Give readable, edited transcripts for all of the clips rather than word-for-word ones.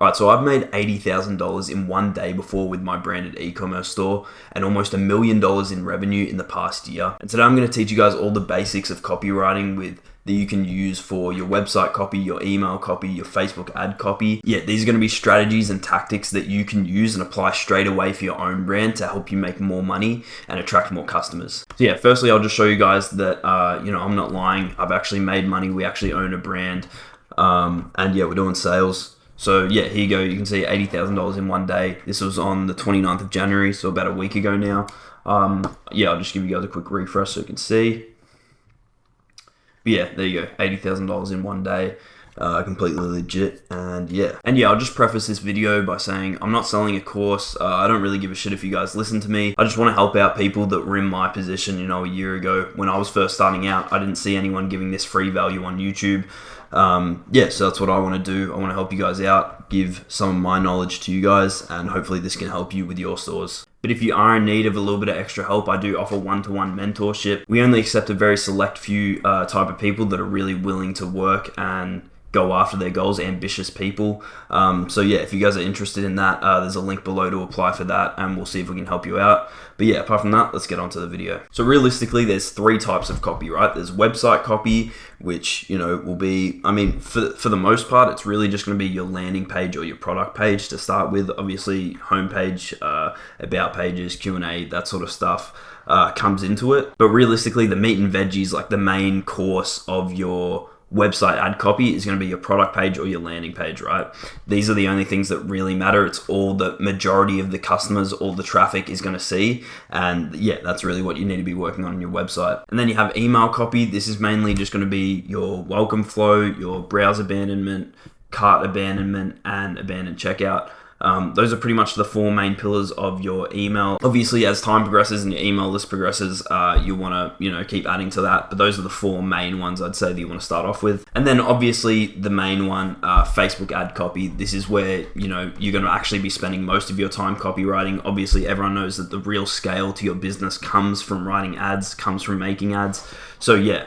All right, so I've made $80,000 in one day before with my branded e-commerce store and almost $1 million in revenue in the past year. And today I'm going to teach you guys all the basics of copywriting that you can use for your website copy, your email copy, your Facebook ad copy. Yeah, these are going to be strategies and tactics that you can use and apply straight away for your own brand to help you make more money and attract more customers. So yeah, firstly, I'll just show you guys that, I'm not lying. I've actually made money. We actually own a brand. And yeah, we're doing sales. So yeah, here you go. You can see $80,000 in one day. This was on the 29th of January, so about a week ago now. Yeah, I'll just give you guys a quick refresh so you can see. But yeah, there you go, $80,000 in one day, completely legit. And yeah, I'll just preface this video by saying I'm not selling a course. I don't really give a shit if you guys listen to me. I just want to help out people that were in my position, a year ago when I was first starting out. I didn't see anyone giving this free value on YouTube. Yeah, so that's what I want to do. I want to help you guys out, give some of my knowledge to you guys, and hopefully this can help you with your stores. But if you are in need of a little bit of extra help, I do offer one-to-one mentorship. We only accept a very select few type of people that are really willing to work and go after their goals, ambitious people. So yeah, if you guys are interested in that, there's a link below to apply for that, and we'll see if we can help you out. But yeah, apart from that, let's get on to the video. So realistically, there's three types of copy, right? There's website copy, which, will be, for the most part, it's really just going to be your landing page or your product page to start with. Obviously, homepage, about pages, Q&A, that sort of stuff comes into it. But realistically, the meat and veggies, like the main course of your website ad copy, is going to be your product page or your landing page, right? These are the only things that really matter. It's all the majority of the customers, all the traffic is going to see. And yeah, that's really what you need to be working on in your website. And then you have email copy. This is mainly just going to be your welcome flow, your browse abandonment, cart abandonment, and abandoned checkout. Those are pretty much the four main pillars of your email. Obviously, as time progresses and your email list progresses, you want to, keep adding to that. But those are the four main ones I'd say that you want to start off with. And then obviously the main one, Facebook ad copy. This is where, you're going to actually be spending most of your time copywriting. Obviously, everyone knows that the real scale to your business comes from writing ads, comes from making ads. So yeah,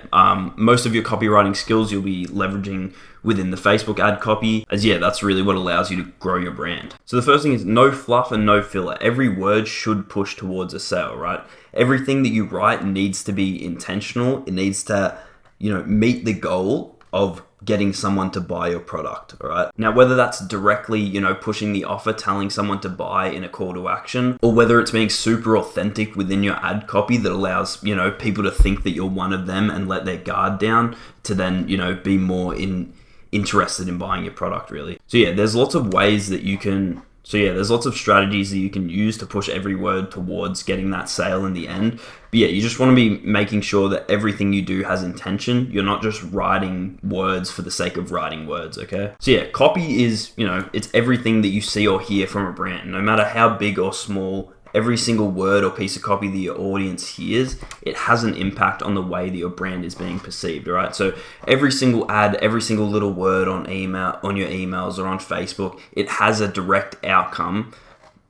most of your copywriting skills you'll be leveraging within the Facebook ad copy, as yeah, that's really what allows you to grow your brand. So the first thing is no fluff and no filler. Every word should push towards a sale, right? Everything that you write needs to be intentional. It needs to, meet the goal of getting someone to buy your product, all right? Now, whether that's directly, pushing the offer, telling someone to buy in a call to action, or whether it's being super authentic within your ad copy that allows, people to think that you're one of them and let their guard down to then, be more interested in buying your product, really. So yeah, there's lots of ways that you can, there's lots of strategies that you can use to push every word towards getting that sale in the end. But yeah, you just want to be making sure that everything you do has intention. You're not just writing words for the sake of writing words, okay? So yeah, copy is, it's everything that you see or hear from a brand, no matter how big or small. Every single word or piece of copy that your audience hears, it has an impact on the way that your brand is being perceived, all right? So every single ad, every single little word on email, on your emails or on Facebook, it has a direct outcome,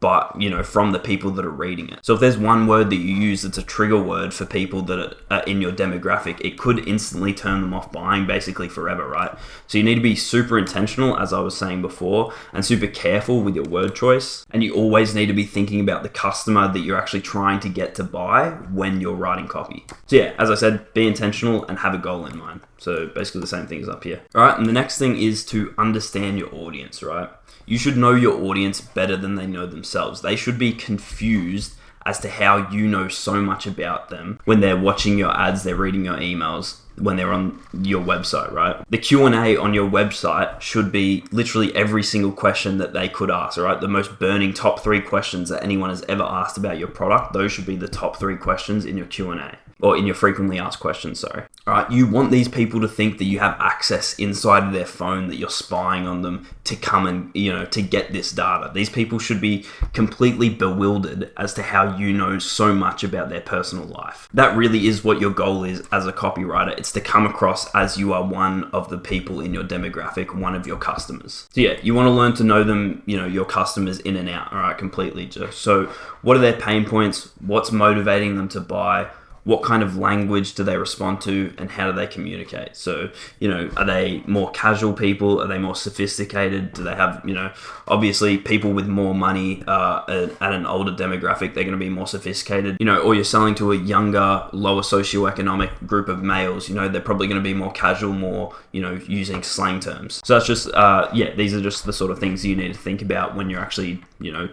but from the people that are reading it. So if there's one word that you use that's a trigger word for people that are in your demographic, it could instantly turn them off buying basically forever, right? So you need to be super intentional, as I was saying before, and super careful with your word choice. And you always need to be thinking about the customer that you're actually trying to get to buy when you're writing copy. So yeah, as I said, be intentional and have a goal in mind. So basically the same thing is up here. All right, and the next thing is to understand your audience, right? You should know your audience better than they know themselves. They should be confused as to how you know so much about them when they're watching your ads, they're reading your emails, when they're on your website, right? The Q&A on your website should be literally every single question that they could ask, all right? The most burning top 3 questions that anyone has ever asked about your product, those should be the top 3 questions in your Q&A. Or in your frequently asked questions, sorry. All right, you want these people to think that you have access inside of their phone, that you're spying on them to come and, to get this data. These people should be completely bewildered as to how you know so much about their personal life. That really is what your goal is as a copywriter. It's to come across as you are one of the people in your demographic, one of your customers. So yeah, you want to learn to know them, your customers in and out, all right, completely. So what are their pain points? What's motivating them to buy? what kind of language do they respond to, and how do they communicate? So, are they more casual people? Are they more sophisticated? Do they have, obviously people with more money at an older demographic, they're going to be more sophisticated, or you're selling to a younger, lower socioeconomic group of males, they're probably going to be more casual, more, using slang terms. So that's just, these are just the sort of things you need to think about when you're actually,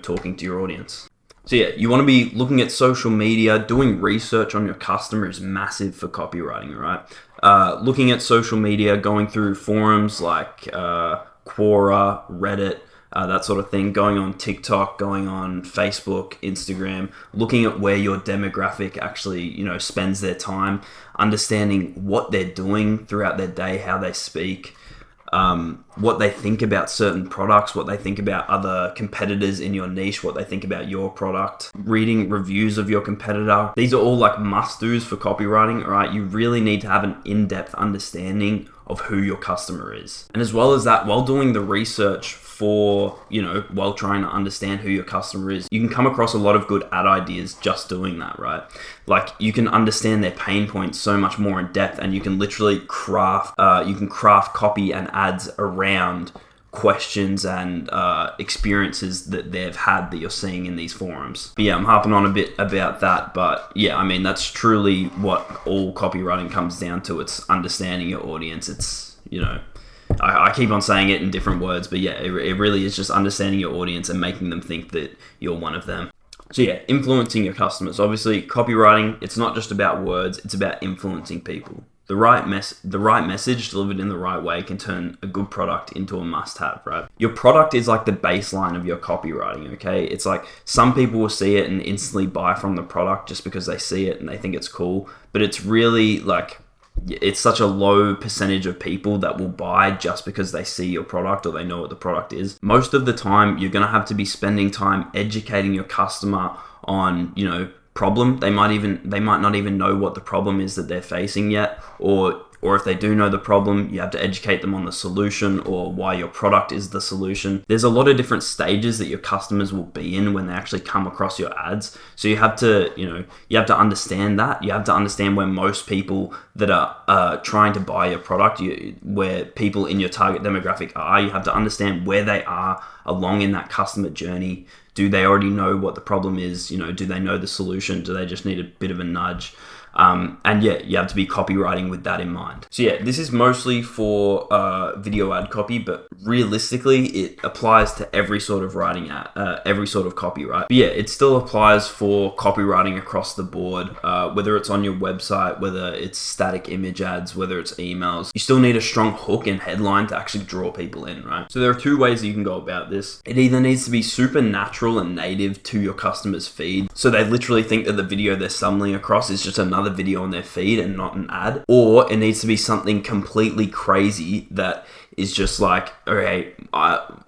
talking to your audience. So yeah, you want to be looking at social media. Doing research on your customer is massive for copywriting, right? Looking at social media, going through forums like Quora, Reddit, that sort of thing, going on TikTok, going on Facebook, Instagram, looking at where your demographic actually, spends their time, understanding what they're doing throughout their day, how they speak, what they think about certain products, what they think about other competitors in your niche, what they think about your product, reading reviews of your competitor. These are all like must-dos for copywriting, all right? You really need to have an in-depth understanding of who your customer is. And as well as that, while doing the research for, while trying to understand who your customer is, you can come across a lot of good ad ideas just doing that, right? Like, you can understand their pain points so much more in depth, and you can literally craft copy and ads around questions and experiences that they've had that you're seeing in these forums. But yeah, I'm harping on a bit about that, but yeah, I mean, that's truly what all copywriting comes down to. It's understanding your audience. It's, I keep on saying it in different words, but yeah, it really is just understanding your audience and making them think that you're one of them. So yeah, influencing your customers. Obviously, copywriting, it's not just about words, it's about influencing people. The right message delivered in the right way can turn a good product into a must-have, right? Your product is like the baseline of your copywriting, okay? It's like some people will see it and instantly buy from the product just because they see it and they think it's cool, but it's really like, it's such a low percentage of people that will buy just because they see your product or they know what the product is. Most of the time, you're going to have to be spending time educating your customer on, problem. They might not even know what the problem is that they're facing yet, or if they do know the problem, you have to educate them on the solution or why your product is the solution. There's a lot of different stages that your customers will be in when they actually come across your ads. So you have to, understand that. You have to understand where most people that are trying to buy your product, where people in your target demographic are. You have to understand where they are along in that customer journey. Do they already know what the problem is? Do they know the solution? Do they just need a bit of a nudge? And yeah, you have to be copywriting with that in mind. So yeah, this is mostly for video ad copy, but realistically, it applies to every sort of writing every sort of copyright. But yeah, it still applies for copywriting across the board, whether it's on your website, whether it's static image ads, whether it's emails. You still need a strong hook and headline to actually draw people in, right? So there are two ways that you can go about this. It either needs to be super natural and native to your customer's feed, so they literally think that the video they're stumbling across is just another video on their feed and not an ad, or it needs to be something completely crazy that is just like, okay,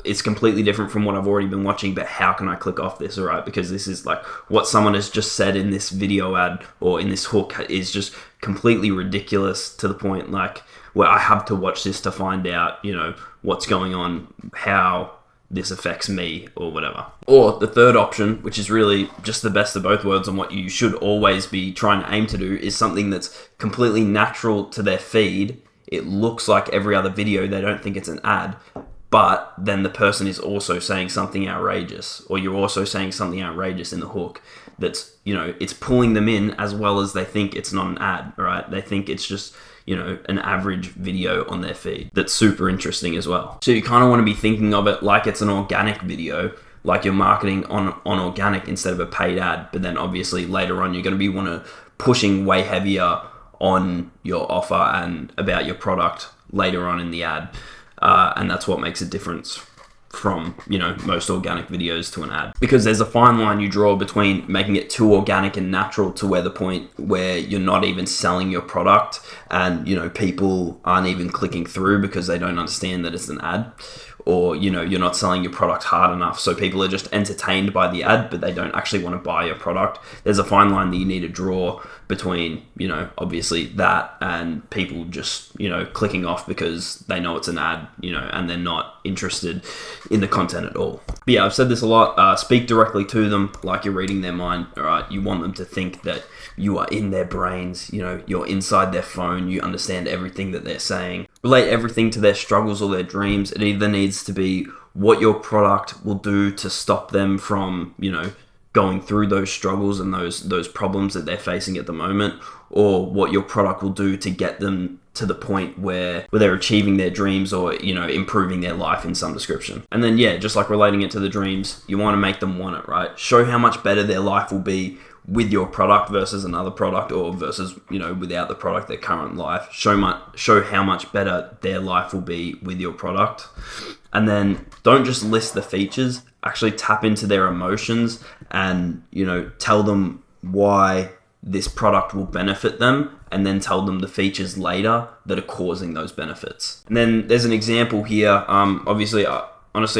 it's completely different from what I've already been watching, but how can I click off this, all right? Because this is like what someone has just said in this video ad or in this hook is just completely ridiculous to the point like where I have to watch this to find out, what's going on, how this affects me or whatever. Or the third option, which is really just the best of both worlds and what you should always be trying to aim to do, is something that's completely natural to their feed. It looks like every other video. They don't think it's an ad, but then the person is also saying something outrageous, or you're also saying something outrageous in the hook that's, it's pulling them in as well as they think it's not an ad, right? They think it's just, an average video on their feed that's super interesting as well. So you kind of want to be thinking of it like it's an organic video, like you're marketing on organic instead of a paid ad. But then obviously later on, you're going to be pushing way heavier on your offer and about your product later on in the ad. And that's what makes a difference from, most organic videos to an ad. Because there's a fine line you draw between making it too organic and natural to where the point where you're not even selling your product and, people aren't even clicking through because they don't understand that it's an ad. Or, you're not selling your product hard enough, so people are just entertained by the ad, but they don't actually want to buy your product. There's a fine line that you need to draw between, obviously that and people just, clicking off because they know it's an ad, and they're not interested in the content at all. But yeah, I've said this a lot. Speak directly to them like you're reading their mind. All right, you want them to think that you are in their brains. You know, you're inside their phone. You understand everything that they're saying. Relate everything to their struggles or their dreams. It either needs to be what your product will do to stop them from, you know, going through those struggles and those problems that they're facing at the moment, or what your product will do to get them to the point where they're achieving their dreams or, you know, improving their life in some description. And then, yeah, just like relating it to the dreams, you want to make them want it, right? Show how much better their life will be with your product versus another product, or versus, you know, without the product, their current life. Show how much better their life will be with your product. And then don't just list the features, actually tap into their emotions and, you know, tell them why this product will benefit them, and then tell them the features later that are causing those benefits. And then there's an example here. Honestly,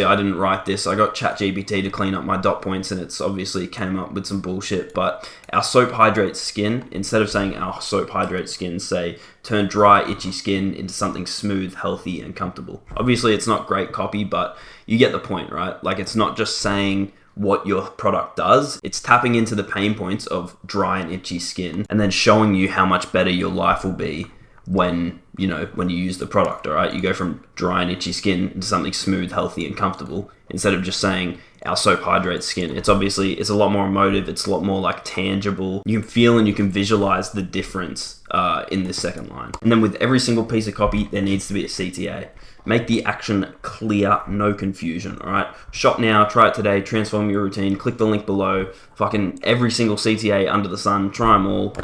I didn't write this. I got ChatGPT to clean up my dot points, and it's obviously came up with some bullshit. But our soap hydrates skin. Instead of saying our soap hydrates skin, say turn dry, itchy skin into something smooth, healthy, and comfortable. Obviously, it's not great copy, but you get the point, right? Like, it's not just saying what your product does. It's tapping into the pain points of dry and itchy skin, and then showing you how much better your life will be when you use the product. All right, you go from dry and itchy skin into something smooth, healthy, and comfortable, instead of just saying our soap hydrates skin. It's a lot more emotive. It's a lot more like tangible. You can feel and you can visualize the difference in this second line. And then with every single piece of copy, there needs to be a CTA. Make the action clear, no confusion, all right? Shop now, try it today, transform your routine, click the link below. Fucking every single CTA under the sun, try them all.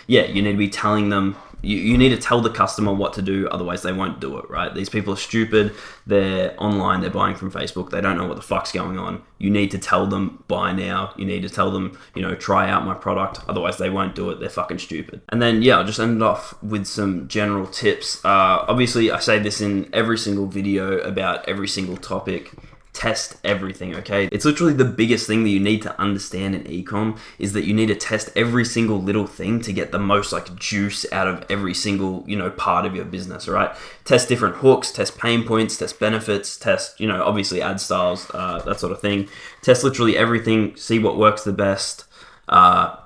Yeah, you need to be telling them, you need to tell the customer what to do, otherwise they won't do it, right? These people are stupid. They're online, they're buying from Facebook, they don't know what the fuck's going on. You need to tell them, buy now. You need to tell them, you know, try out my product, otherwise they won't do it. They're fucking stupid. And then, yeah, I'll just end off with some general tips. Obviously, I say this in every single video about every single topic. Test everything, okay? It's literally the biggest thing that you need to understand in ecom, is that you need to test every single little thing to get the most like juice out of every single, you know, part of your business, all right? Test different hooks, test pain points, test benefits, test, you know, obviously ad styles, that sort of thing. Test literally everything, see what works the best,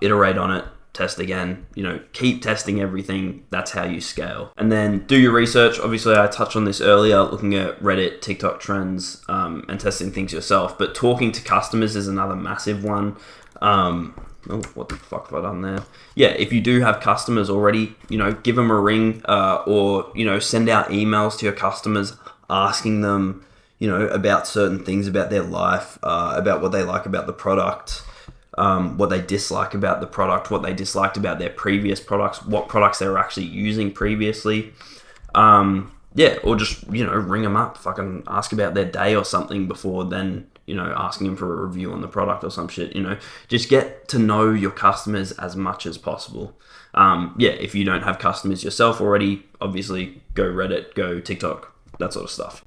iterate on it, test again, you know, keep testing everything. That's how you scale. And then do your research. Obviously, I touched on this earlier, looking at Reddit, TikTok trends, and testing things yourself. But talking to customers is another massive one. Oh, what the fuck have I done there? Yeah, if you do have customers already, you know, give them a ring, or, you know, send out emails to your customers asking them, you know, about certain things about their life, about what they like about the product, what they dislike about the product, what they disliked about their previous products, what products they were actually using previously. Yeah, or just, you know, ring them up, fucking ask about their day or something before then, you know, asking them for a review on the product or some shit, you know. Just get to know your customers as much as possible. Yeah, if you don't have customers yourself already, obviously go Reddit, go TikTok, that sort of stuff.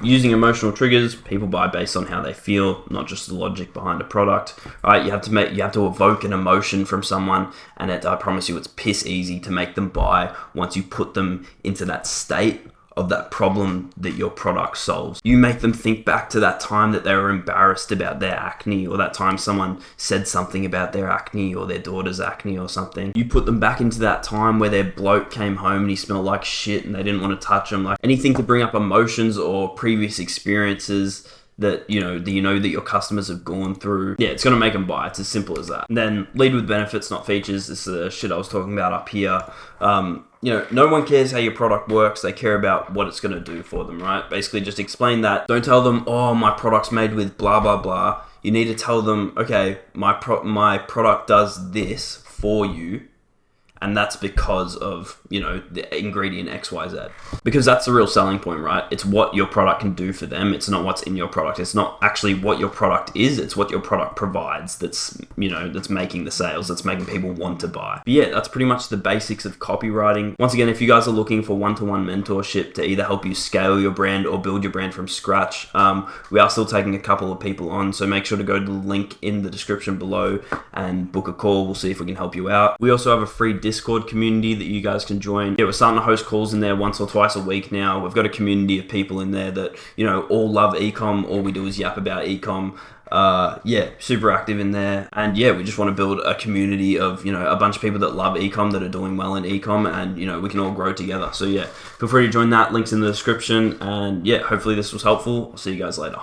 Using emotional triggers, people buy based on how they feel, not just the logic behind a product. Right? You have to evoke an emotion from someone, and I promise you, it's piss easy to make them buy once you put them into that state of that problem that your product solves. You make them think back to that time that they were embarrassed about their acne, or that time someone said something about their acne or their daughter's acne or something. You put them back into that time where their bloke came home and he smelled like shit and they didn't want to touch him. Like anything to bring up emotions or previous experiences that you know that your customers have gone through. Yeah, it's gonna make them buy. It's as simple as that. And then lead with benefits, not features. This is the shit I was talking about up here. You know, no one cares how your product works. They care about what it's gonna do for them, right? Basically, just explain that. Don't tell them, oh, my product's made with blah blah blah. You need to tell them, okay, my product does this for you, and that's because of, you know, the ingredient XYZ. Because that's the real selling point, right? It's what your product can do for them. It's not what's in your product. It's not actually what your product is. It's what your product provides that's, you know, that's making the sales, that's making people want to buy. But yeah, that's pretty much the basics of copywriting. Once again, if you guys are looking for one-to-one mentorship to either help you scale your brand or build your brand from scratch, we are still taking a couple of people on, so make sure to go to the link in the description below and book a call. We'll see if we can help you out. We also have a free discount Discord community that you guys can join. Yeah, we're starting to host calls in there once or twice a week now. We've got a community of people in there that, all love ecom. All we do is yap about ecom. Super active in there. And we just want to build a community of, a bunch of people that love ecom, that are doing well in ecom, and, we can all grow together. So feel free to join that. Links in the description. And hopefully this was helpful. I'll see you guys later.